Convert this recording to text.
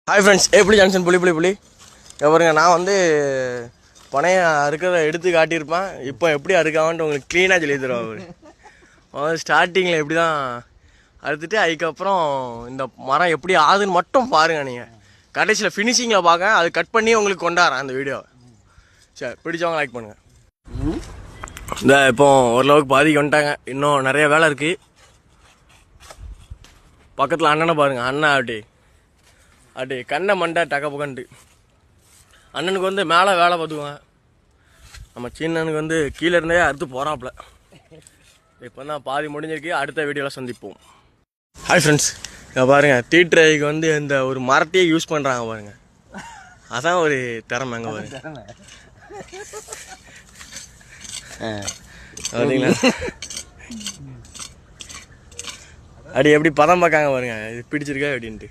Hi friends, எப்படி Johnson புளி பாருங்க. நான் வந்து பனையை அறுக்கிறத எடுத்து காட்டியிருப்பேன். இப்போ எப்படி அறுக்காமன்ட்டு உங்களுக்கு க்ளீனாக சொல்லி தருவான். அவர் ஸ்டார்டிங்கில் எப்படி தான் அறுத்துட்டு அதுக்கப்புறம் இந்த மரம் எப்படி ஆகுதுன்னு மட்டும் பாருங்கள். நீங்கள் கடைசியில் ஃபினிஷிங்கில் பார்க்க அது கட் பண்ணி உங்களுக்கு கொண்டாடுறேன் அந்த வீடியோ. சரி, பிடிச்சவங்க லைக் பண்ணுங்கள். இந்த இப்போ ஓரளவுக்கு பாதிக்கு வந்துட்டாங்க. இன்னும் நிறைய வேலை இருக்குது. பக்கத்தில் அண்ணனை பாருங்கள். அண்ணன் அப்படி கண்ணை மண்டை டக்க பக்கன்ட்டு. அண்ணனுக்கு வந்து மேலே வேலை பார்த்துக்குவேன். நம்ம சின்னனுக்கு வந்து கீழே இருந்தே அறுத்து போகிறாப்புல. இப்போ தான் பாதி முடிஞ்சிருக்கு. அடுத்த வீடியோவில் சந்திப்போம். ஹாய் ஃப்ரெண்ட்ஸ், இங்கே பாருங்கள். தீட்டுறதுக்கு வந்து இந்த ஒரு மரத்தையே யூஸ் பண்ணுறாங்க பாருங்கள். அதான் ஒரு திறமை. அங்கே பாருங்க பார்த்தீங்களா? அப்படி எப்படி பதம் பார்க்காங்க பாருங்க. இது பிடிச்சிருக்கா அப்படின்ட்டு.